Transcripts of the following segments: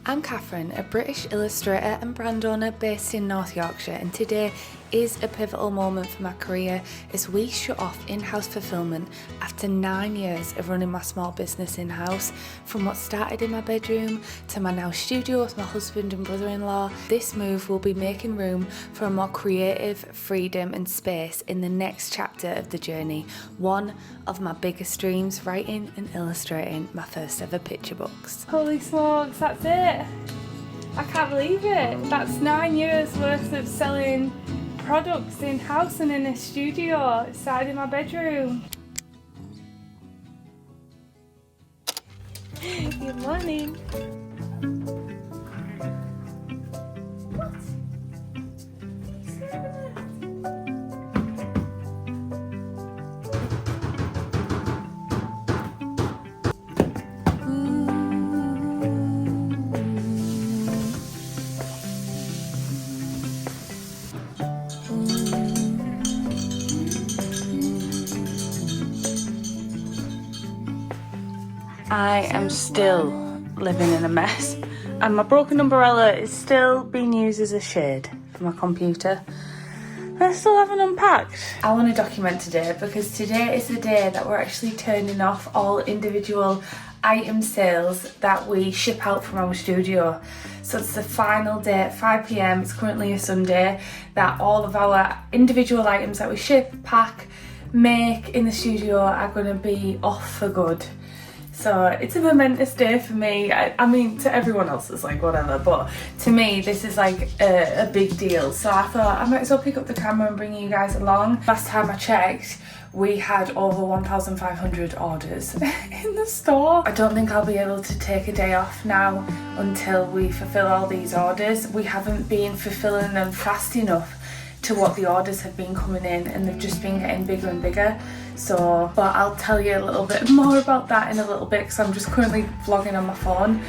I'm Catherine, a British illustrator and brand owner based in North Yorkshire, and today is a pivotal moment for my career as we shut off in-house fulfilment after 9 years of running my small business in-house. From what started in my bedroom to my now studio with my husband and brother-in-law, this move will be making room for a more creative freedom and space in the next chapter of the journey. One of my biggest dreams, writing and illustrating my first ever picture books. Holy smokes, that's it! I can't believe it! That's 9 years worth of selling products in-house and in a studio outside in my bedroom. Good morning. I am still living in a mess, and my broken umbrella is still being used as a shade for my computer. I still haven't unpacked. I want to document today because today is the day that we're actually turning off all individual item sales that we ship out from our studio. So it's the final day at 5 PM, it's currently a Sunday, that all of our individual items that we ship, pack, make in the studio are going to be off for good. So it's a momentous day for me. I mean, to everyone else it's like whatever, but to me this is like a big deal. So I thought I might as well pick up the camera and bring you guys along. Last time I checked, we had over 1,500 orders in the store. I don't think I'll be able to take a day off now until we fulfill all these orders. We haven't been fulfilling them fast enough to what the orders have been coming in, and they've just been getting bigger and bigger. So, but I'll tell you a little bit more about that in a little bit because I'm just currently vlogging on my phone.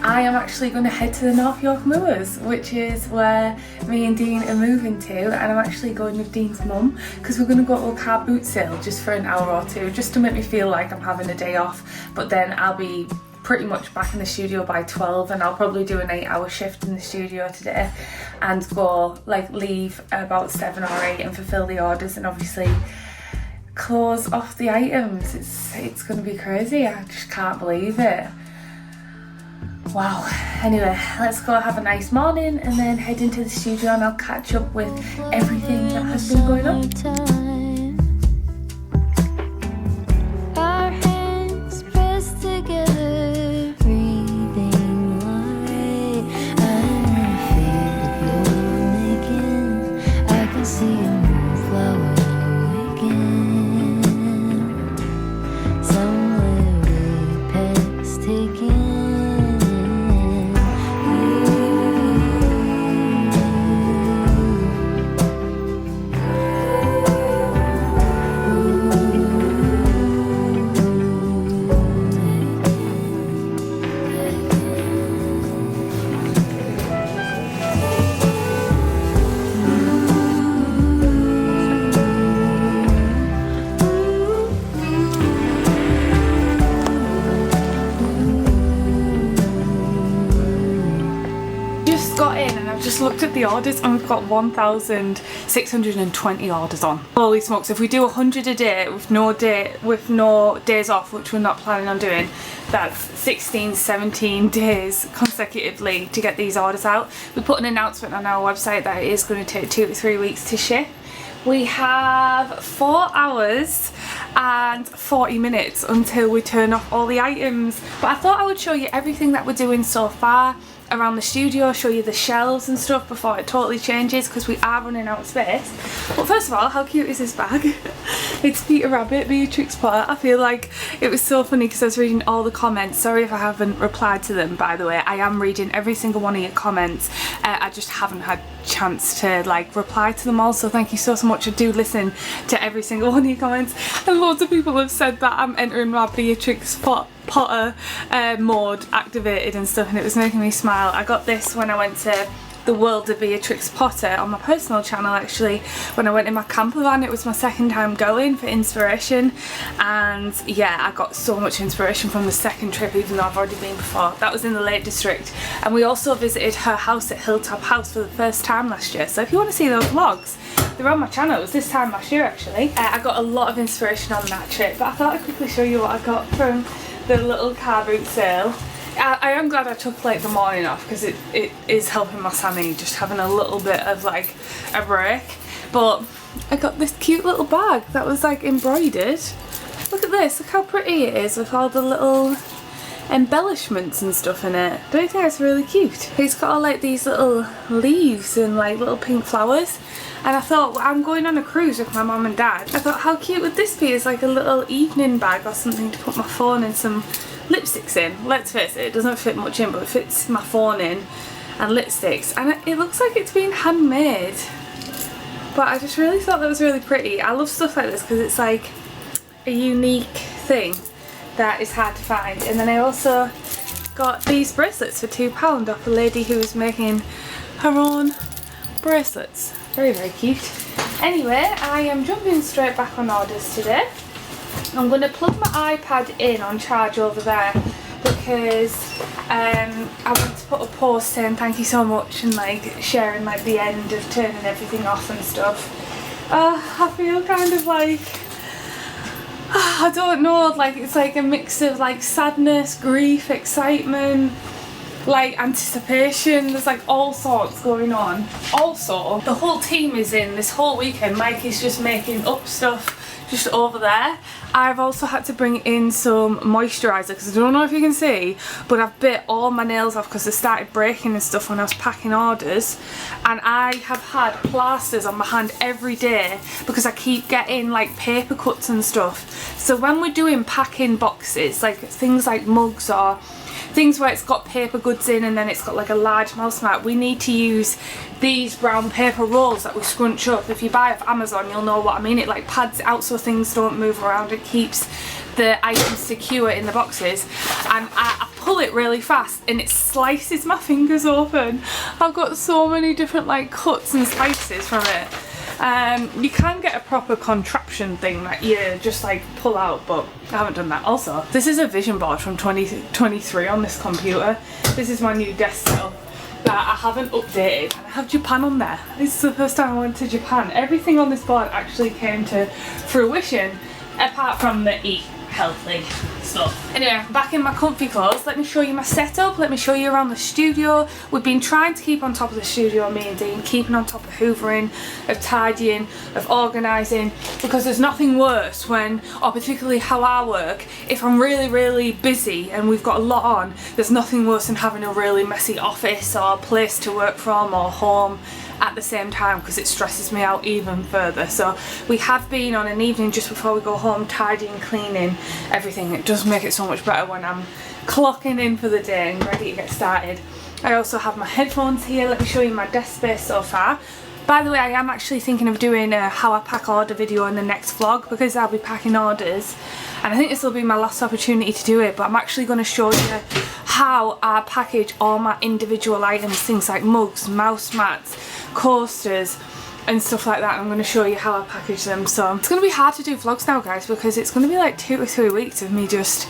I am actually going to head to the North York Moors, which is where me and Dean are moving to, and I'm actually going with Dean's mum because we're going to go to a car boot sale just for an hour or two, just to make me feel like I'm having a day off. But then I'll be pretty much back in the studio by 12, and I'll probably do an 8-hour shift in the studio today and go leave about 7 or 8 and fulfill the orders and obviously close off the items. It's going to be crazy. I just can't believe it. Wow. Anyway, let's go have a nice morning and then head into the studio, and I'll catch up with everything that has been going on. Looked at the orders and we've got 1,620 orders on. Holy smokes, if we do 100 a day with no days off, which we're not planning on doing, that's 17 days consecutively to get these orders out. We put an announcement on our website that it is going to take 2 to 3 weeks to ship. We have 4 hours and 40 minutes until we turn off all the items, but I thought I would show you everything that we're doing so far around the studio, show you the shelves and stuff before it totally changes because we are running out of space. But first of all, how cute is this bag? It's Peter Rabbit, Beatrix Potter. I feel like it was so funny because I was reading all the comments. Sorry if I haven't replied to them, by the way. I am reading every single one of your comments. I just haven't had chance to reply to them all, so thank you so much. I do listen to every single one of your comments, and loads of people have said that I'm entering my Beatrix Potter mode activated and stuff, and it was making me smile. I got this when I went to the world of Beatrix Potter on my personal channel actually when I went in my camper van. It was my second time going for inspiration, and yeah, I got so much inspiration from the second trip even though I've already been before. That was in the Lake District, and we also visited her house at Hilltop House for the first time last year. So if you want to see those vlogs, they're on my channel. It was this time last year actually. I got a lot of inspiration on that trip, but I thought I'd quickly show you what I got from the little car boot sale. I am glad I took like the morning off because it is helping my Sammy just having a little bit of like a break. But I got this cute little bag that was like embroidered. Look at this, look how pretty it is with all the little embellishments and stuff in it. Don't you think it's really cute? It's got all like these little leaves and like little pink flowers. And I thought, well, I'm going on a cruise with my mum and dad. I thought, how cute would this be as like a little evening bag or something to put my phone and some lipsticks in. Let's face it, it doesn't fit much in, but it fits my phone in and lipsticks. And it looks like it's been handmade. But I just really thought that was really pretty. I love stuff like this because it's like a unique thing that is hard to find. And then I also got these bracelets for £2 off a lady who was making her own bracelets. Very, very cute. Anyway, I am jumping straight back on orders today. I'm going to plug my iPad in on charge over there because I want to put a post saying thank you so much and like sharing like the end of turning everything off and stuff. I feel kind of like, I don't know, like it's like a mix of like sadness, grief, excitement, like anticipation. There's like all sorts going on. Also, the whole team is in this whole weekend. Mike is just making up stuff just over there. I've also had to bring in some moisturiser because I don't know if you can see, but I've bit all my nails off because they started breaking and stuff when I was packing orders, and I have had plasters on my hand every day because I keep getting like paper cuts and stuff. So when we're doing packing boxes, like things like mugs or things where it's got paper goods in and then it's got like a large mouse mat, we need to use these brown paper rolls that we scrunch up. If you buy off Amazon, you'll know what I mean. It like pads it out so things don't move around. It keeps the items secure in the boxes, and I pull it really fast and it slices my fingers open. I've got so many different like cuts and slices from it. You can get a proper contraption thing that you just like pull out, but I haven't done that. Also, this is a vision board from 2023 on this computer. This is my new desk setup that I haven't updated, and I have Japan on there. This is the first time I went to Japan. Everything on this board actually came to fruition apart from the eat healthy stuff. Anyway, back in my comfy clothes. Let me show you my setup. Let me show you around the studio. We've been trying to keep on top of the studio, me and Dean, keeping on top of hoovering, of tidying, of organising, because there's nothing worse when, or particularly how I work, if I'm really busy and we've got a lot on, there's nothing worse than having a really messy office or place to work from or home at the same time, because it stresses me out even further. So we have been on an evening just before we go home tidying, cleaning everything. It does make it so much better when I'm clocking in for the day and ready to get started. I also have my headphones here. Let me show you my desk space so far. By the way, I am actually thinking of doing a how I pack order video in the next vlog because I'll be packing orders, and I think this will be my last opportunity to do it, but I'm actually going to show you how I package all my individual items, things like mugs, mouse mats, coasters and stuff like that. I'm going to show you how I package them. So it's going to be hard to do vlogs now, guys, because it's going to be like 2 or 3 weeks of me just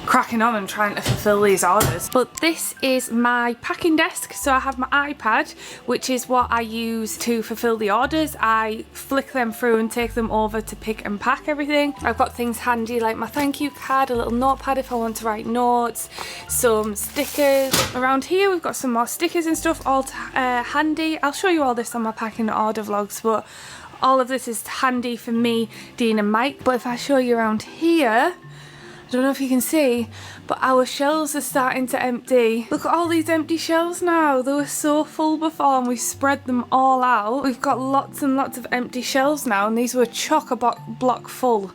cracking on and trying to fulfill these orders. But this is my packing desk. So I have my iPad, which is what I use to fulfill the orders. I flick them through and take them over to pick and pack everything. I've got things handy like my thank you card, a little notepad if I want to write notes, some stickers. Around here we've got some more stickers and stuff all handy. I'll show you all this on my packing order vlogs, but all of this is handy for me, Dean and Mike. But if I show you around here, I don't know if you can see, but our shelves are starting to empty. Look at all these empty shelves now. They were so full before and we spread them all out. We've got lots and lots of empty shelves now, and these were chock-a-block full.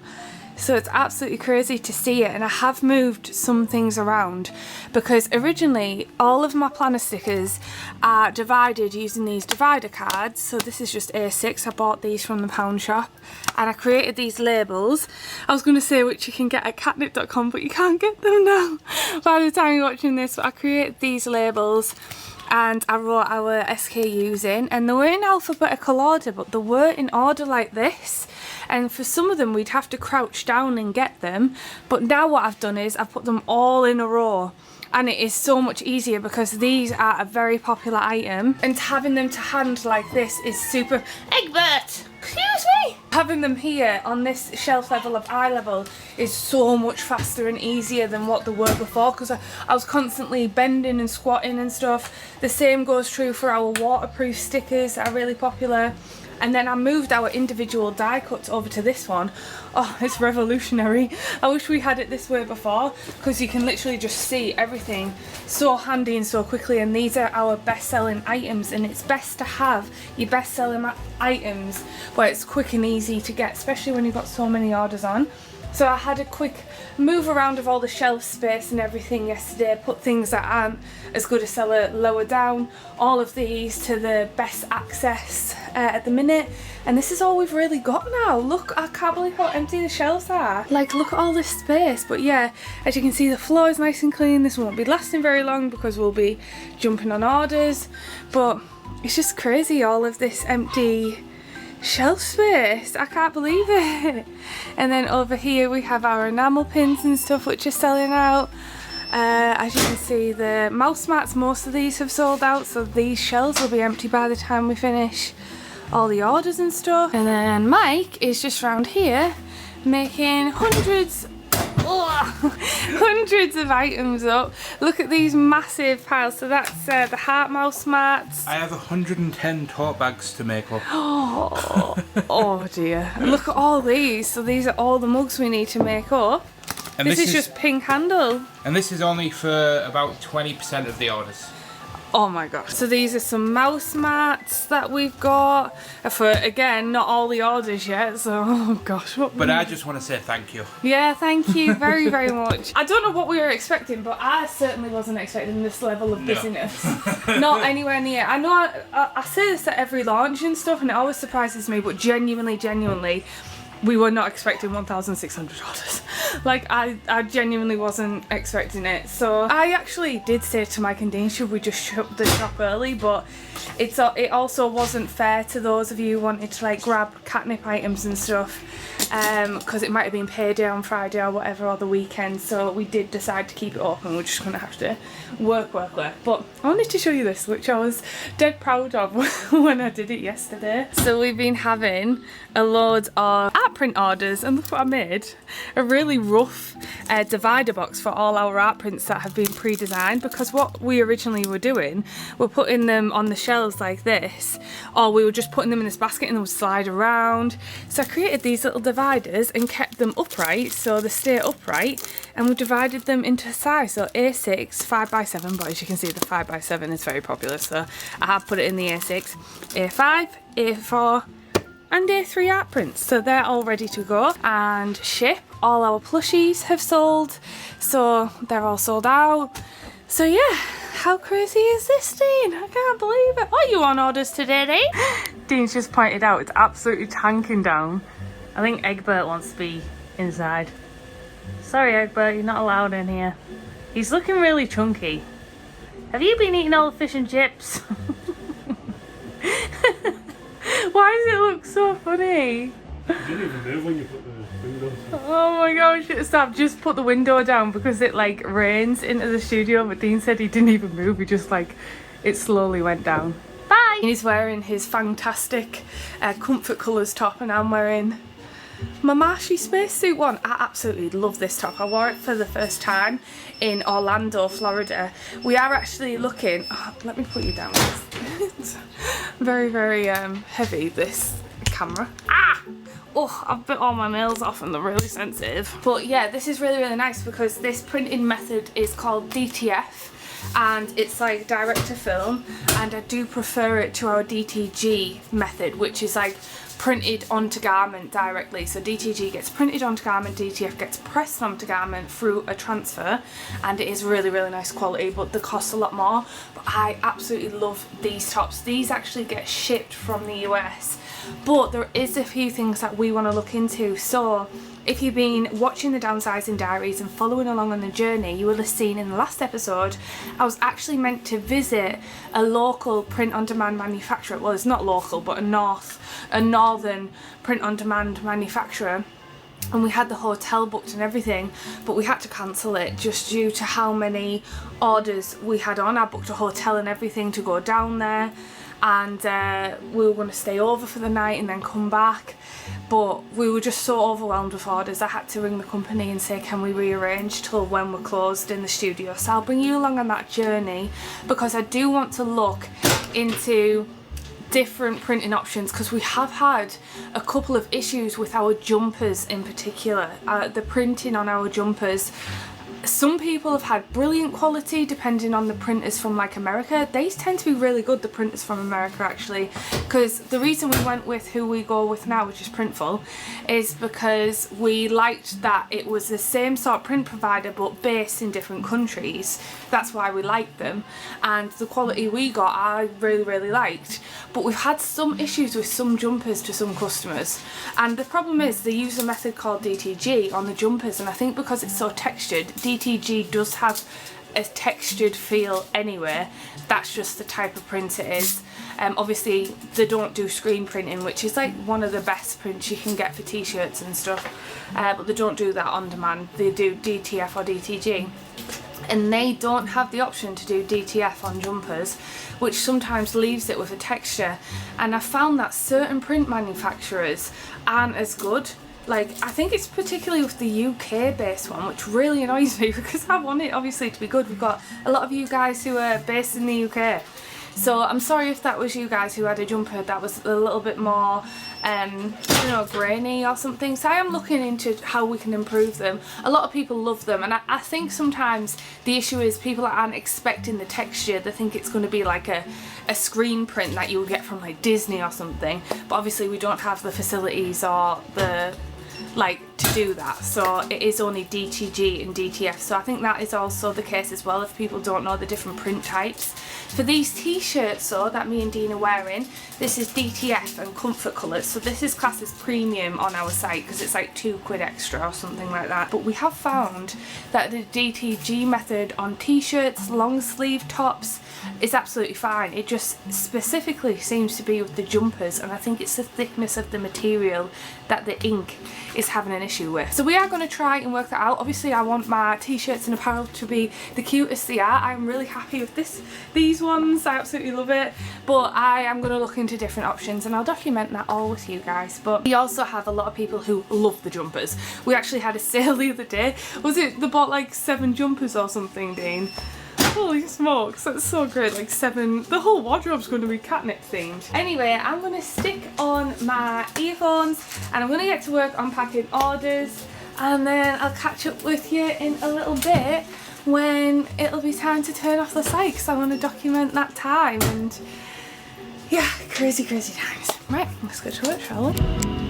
So it's absolutely crazy to see it, and I have moved some things around because originally all of my planner stickers are divided using these divider cards. So this is just A6. I bought these from the pound shop and I created these labels. I was going to say which you can get at Katnipp.com, but you can't get them now by the time you're watching this. But I created these labels and I wrote our SKUs in, and they were in alphabetical order, but they were in order like this. And for some of them we'd have to crouch down and get them, but now what I've done is I've put them all in a row, and it is so much easier because these are a very popular item, and having them to hand like this is super. Egbert! Excuse me! Having them here on this shelf level of eye level is so much faster and easier than what they were before, because I was constantly bending and squatting and stuff. The same goes true for our waterproof stickers that are really popular. And then I moved our individual die cuts over to this one. Oh, it's revolutionary. I wish we had it this way before, because you can literally just see everything so handy and so quickly. And these are our best-selling items, and it's best to have your best-selling items where it's quick and easy to get, especially when you've got so many orders on. So I had a quick move around of all the shelf space and everything yesterday, put things that aren't as good a seller lower down, all of these to the best access at the minute, and this is all we've really got now. Look, I can't believe how empty the shelves are. Like, look at all this space. But yeah, as you can see, the floor is nice and clean. This won't be lasting very long because we'll be jumping on orders, but it's just crazy, all of this empty shelf space. I can't believe it. And then over here we have our enamel pins and stuff which are selling out. As you can see, the mouse mats, most of these have sold out, so these shelves will be empty by the time we finish all the orders and stuff. And then Mike is just around here making hundreds of items up. Look at these massive piles. So that's the heart mouse mats. I have 110 tote bags to make up. Oh dear. Look at all these. So these are all the mugs we need to make up. And this is just pink handle. And this is only for about 20% of the orders. Oh my gosh. So these are some mouse mats that we've got for, again, not all the orders yet, so oh gosh. But I just want to say thank you. Yeah, thank you very, very much. I don't know what we were expecting, but I certainly wasn't expecting this level of busyness. Not anywhere near. I know I say this at every launch and stuff, and it always surprises me, but genuinely, we were not expecting 1,600 orders. Like, I genuinely wasn't expecting it. So I actually did say to Mike and Dean, should we just shut the shop early? But it also wasn't fair to those of you who wanted to like grab Katnipp items and stuff, because it might have been payday on Friday or whatever, or the weekend. So we did decide to keep it open. We're just gonna have to work. But I wanted to show you this, which I was dead proud of when I did it yesterday. So we've been having a load of art print orders, and look what I made. A really rough divider box for all our art prints that have been pre-designed, because what we originally were doing, we're putting them on the shelves like this, or we were just putting them in this basket and they would slide around. So I created these little dividers and kept them upright so they stay upright, and we divided them into size, so A6, 5x7, but as you can see the 5x7 is very popular, so I have put it in the A6, A5, A4 and A3 art prints. So they're all ready to go and ship. All our plushies have sold, so they're all sold out. So yeah, how crazy is this, Dean? I can't believe it. Are you on orders today, Dean? Dean's just pointed out it's absolutely tanking down. I think Egbert wants to be inside. Sorry Egbert, you're not allowed in here. He's looking really chunky. Have you been eating all the fish and chips? Why does it look so funny? You didn't even move when you put the window down. Oh my gosh, I've just put the window down because it like rains into the studio, but Dean said he didn't even move, he just like, it slowly went down. Bye! He's wearing his fantastic comfort colours top, and I'm wearing my Marshy spacesuit one. I absolutely love this top. I wore it for the first time in Orlando, Florida. We are actually looking, let me put you down. It's very, very heavy, this camera. Oh, I've bit all my nails off and they're really sensitive. But yeah, this is really, really nice because this printing method is called DTF, and it's like direct to film, and I do prefer it to our DTG method, which is like printed onto garment directly. So DTG gets printed onto garment, DTF gets pressed onto garment through a transfer, and it is really nice quality, but they cost a lot more. But I absolutely love these tops. These actually get shipped from the US, but there is a few things that we want to look into. So if you've been watching the Downsizing Diaries and following along on the journey, you will have seen in the last episode I was actually meant to visit a local print-on-demand manufacturer. Well, it's not local, but a northern print-on-demand manufacturer, and we had the hotel booked and everything, but we had to cancel it just due to how many orders we had on. I booked a hotel and everything to go down there, and we were going to stay over for the night and then come back, but we were just so overwhelmed with orders. I had to ring the company and say, can we rearrange till when we're closed in the studio? So I'll bring you along on that journey, because I do want to look into different printing options, because we have had a couple of issues with our jumpers in particular. The printing on our jumpers, some people have had brilliant quality depending on the printers from like America. They tend to be really good, the printers from America, actually, because the reason we went with who we go with now, which is Printful, is because we liked that it was the same sort of print provider but based in different countries. That's why we liked them, and the quality we got I really liked. But we've had some issues with some jumpers to some customers, and the problem is they use a method called DTG on the jumpers, and I think because it's so textured, DTG does have a textured feel anyway. That's just the type of print it is. Obviously they don't do screen printing, which is like one of the best prints you can get for t-shirts and stuff, but they don't do that on demand. They do DTF or DTG, and they don't have the option to do DTF on jumpers, which sometimes leaves it with a texture. And I found that certain print manufacturers aren't as good. Like, I think it's particularly with the UK based one, which really annoys me, because I want it obviously to be good. We've got a lot of you guys who are based in the UK, so I'm sorry if that was you guys who had a jumper that was a little bit more you know, grainy or something. So I am looking into how we can improve them. A lot of people love them, and I think sometimes the issue is people aren't expecting the texture. They think it's going to be like a screen print that you'll get from like Disney or something, but obviously we don't have the facilities or the to do that, so it is only DTG and DTF. So I think that is also the case as well, if people don't know the different print types. For these t-shirts though that me and Dean are wearing, this is DTF and comfort colours, so this is classed as premium on our site because it's like £2 extra or something like that. But we have found that the DTG method on t-shirts, long sleeve tops is absolutely fine. It just specifically seems to be with the jumpers, and I think it's the thickness of the material that the ink is having an issue with. So we are going to try and work that out. Obviously I want my t-shirts and apparel to be the cutest they are. I'm really happy with these ones, I absolutely love it, but I am going to look into different options and I'll document that all with you guys. But we also have a lot of people who love the jumpers. We actually had a sale the other day. Was it, they bought like 7 jumpers or something, Dean? Holy smokes, that's so great, like 7, the whole wardrobe's going to be Katnipp themed. Anyway, I'm going to stick on my earphones and I'm going to get to work on packing orders, and then I'll catch up with you in a little bit when it'll be time to turn off the site, because I want to document that time, and yeah, crazy times. Right, let's go to work, shall we?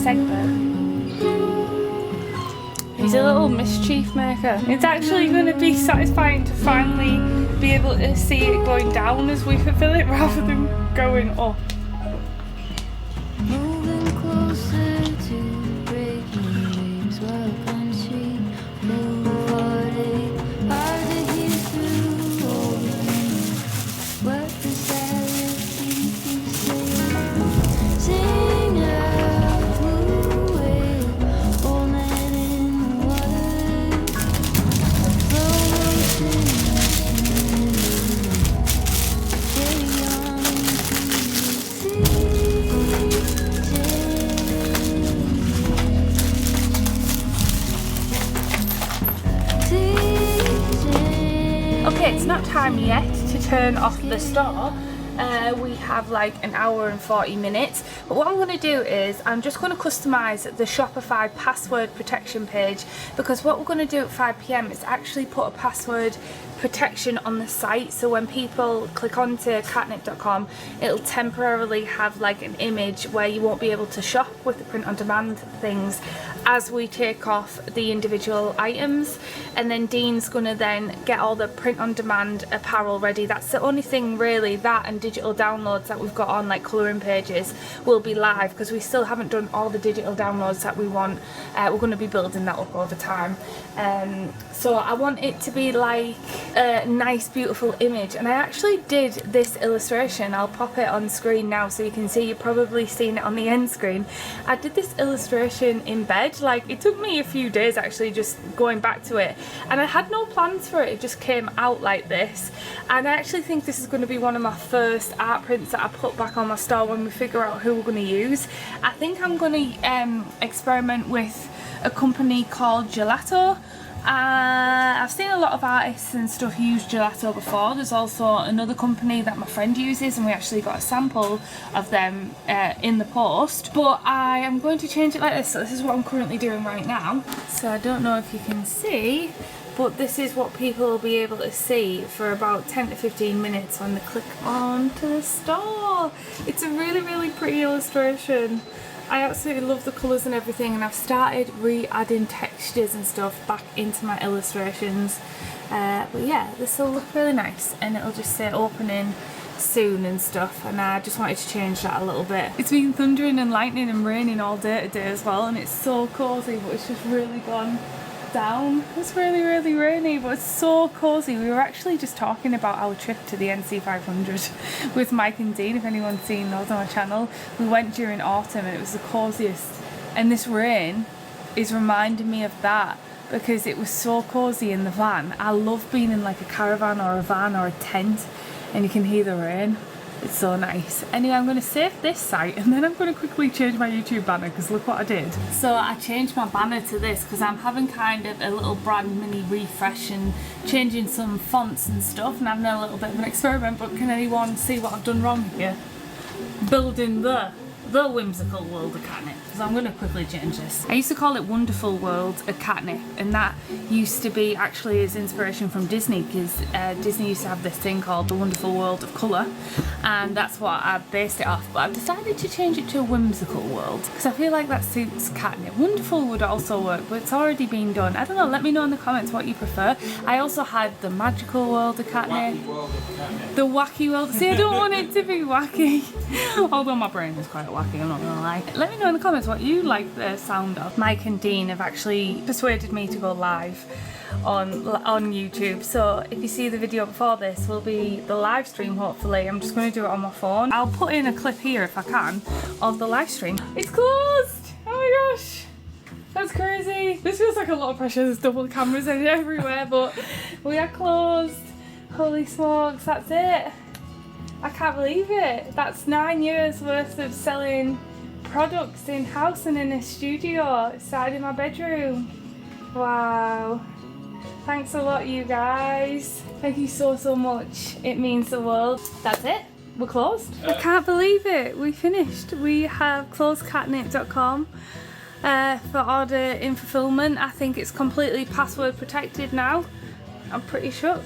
segment. He's a little mischief maker. It's actually going to be satisfying to finally be able to see it going down as we fulfill it rather than going up. Okay, it's not time yet to turn off the store. We have like an hour and 40 minutes, but what I'm going to do is I'm just going to customize the Shopify password protection page, because what we're going to do at 5 PM is actually put a password protection on the site, so when people click onto Katnipp.com it'll temporarily have like an image where you won't be able to shop with the print on demand things as we take off the individual items. And then Dean's gonna then get all the print on demand apparel ready. That's the only thing really, that and digital downloads that we've got on like colouring pages will be live, because we still haven't done all the digital downloads that we want. We're going to be building that up over time. So I want it to be like a nice beautiful image, and I actually did this illustration. I'll pop it on screen now so you can see. You've probably seen it on the end screen. I did this illustration in bed. Like, it took me a few days actually just going back to it, and I had no plans for it. It just came out like this, and I actually think this is going to be one of my first art prints that I put back on my store when we figure out who we're going to use. I think I'm going to experiment with a company called Gelato. I've seen a lot of artists and stuff use Gelato before. There's also another company that my friend uses, and we actually got a sample of them in the post. But I am going to change it like this. So this is what I'm currently doing right now. So I don't know if you can see, but this is what people will be able to see for about 10 to 15 minutes when they click on to the store. It's a really, really pretty illustration. I absolutely love the colours and everything, and I've started re-adding textures and stuff back into my illustrations. But yeah, this will look really nice, and it'll just say opening soon and stuff, and I just wanted to change that a little bit. It's been thundering and lightning and raining all day today as well, and it's so cosy, but it's just really gone down. It's really, really rainy, but it's so cosy. We were actually just talking about our trip to the NC 500 with Mike and Dean, if anyone's seen those on my channel. We went during autumn and it was the coziest, and this rain is reminding me of that because it was so cozy in the van. I love being in like a caravan or a van or a tent and you can hear the rain. It's so nice. Anyway, I'm going to save this site and then I'm going to quickly change my YouTube banner because look what I did. So I changed my banner to this because I'm having kind of a little brand mini refresh and changing some fonts and stuff and having a little bit of an experiment. But can anyone see what I've done wrong here? Building the whimsical world of Katnipp, because I'm going to quickly change this. I used to call it Wonderful World of Katnipp, and that used to be actually as inspiration from Disney, because Disney used to have this thing called the Wonderful World of Colour, and that's what I based it off. But I've decided to change it to a Whimsical World because I feel like that suits Katnipp. Wonderful would also work, but it's already been done. I don't know, let me know in the comments what you prefer. I also had the Magical World of Katnipp. The Wacky World. See, I don't want it to be wacky. Although my brain is quite wacky, I'm not gonna lie. Let me know in the comments what you like the sound of. Mike and Dean have actually persuaded me to go live on YouTube, so if you see the video before this will be the live stream. Hopefully I'm just going to do it on my phone. I'll put in a clip here if I can of the live stream. It's closed! Oh my gosh, that's crazy. This feels like a lot of pressure. There's double cameras everywhere, but we are closed. Holy smokes, that's it. I can't believe it. That's 9 years worth of selling products in house and in a studio outside in my bedroom. Wow. Thanks a lot, you guys. Thank you so much. It means the world. That's it. We're closed. I can't believe it. We finished. We have closed Katnipp.com for order in fulfillment. I think it's completely password protected now. I'm pretty sure.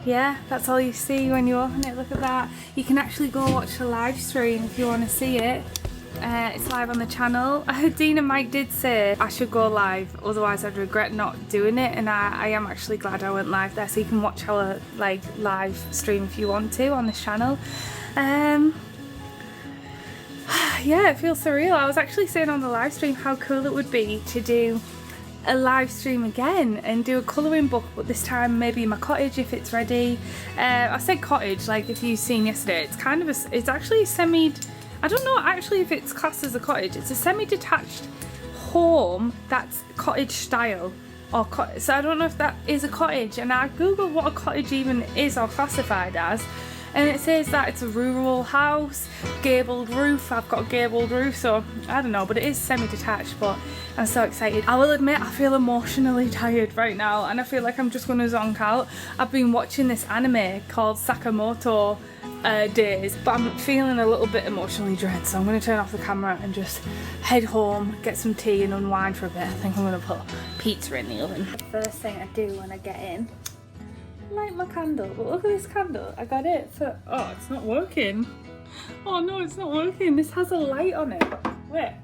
Yeah, that's all you see when you open it. Look at that. You can actually go watch the live stream if you want to see it. It's live on the channel. Dean and Mike did say I should go live, otherwise I'd regret not doing it, and I am actually glad I went live there, so you can watch our like live stream if you want to on this channel. Yeah, it feels surreal. I was actually saying on the live stream how cool it would be to do a live stream again and do a colouring book, but this time maybe in my cottage if it's ready. I said cottage, like if you've seen yesterday, it's kind of it's actually I don't know actually if it's classed as a cottage. It's a semi-detached home that's cottage style, or so I don't know if that is a cottage, and I googled what a cottage even is or classified as, and it says that it's a rural house, gabled roof. I've got a gabled roof, so I don't know, but it is semi-detached. But I'm so excited. I will admit I feel emotionally tired right now, and I feel like I'm just gonna zonk out. I've been watching this anime called Sakamoto Days, but I'm feeling a little bit emotionally drained, so I'm going to turn off the camera and just head home, get some tea and unwind for a bit. I think I'm going to put pizza in the oven. The first thing I do when I get in, light my candle. But look at this candle, I got it for, oh, it's not working. Oh no, it's not working. This has a light on it. Wait,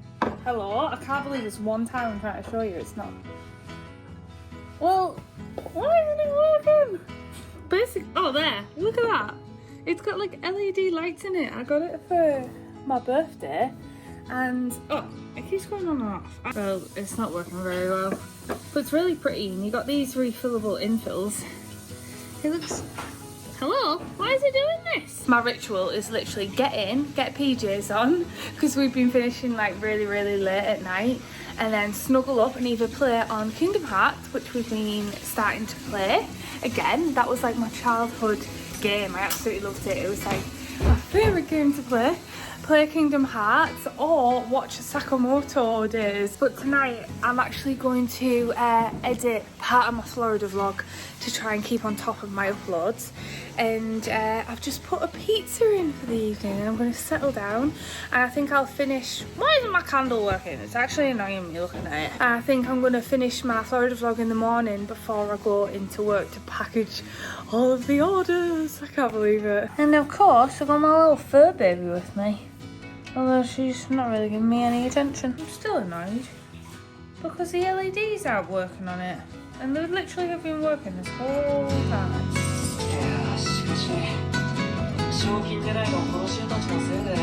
hello? I can't believe this one time I'm trying to show you it's not. Well, why isn't it working? Basic, oh there, look at that. It's got like LED lights in it. I got it for my birthday, and oh, it keeps going on and off. Well, it's not working very well, but it's really pretty, and you got these refillable infills. It looks, hello, why is it doing this? My ritual is literally get in, get PJs on, because we've been finishing like really late at night, and then snuggle up and either play on Kingdom Hearts, which we've been starting to play again. That was like my childhood game. I absolutely loved it. It was like my favourite game to play Kingdom Hearts or watch Sakamoto Days. But tonight I'm actually going to edit part of my Florida vlog to try and keep on top of my uploads, and I've just put a pizza in for the evening, and I'm going to settle down, and I think I'll finish. Why isn't my candle working? It's actually annoying me looking at it. I think I'm going to finish my Florida vlog in the morning before I go into work to package all of the orders. I can't believe it. And of course I've got my little fur baby with me, although she's not really giving me any attention. I'm still annoyed because the LEDs aren't working on it, and they literally have been working this whole time. いやー、しかし賞金狙いのこの人たちのせいで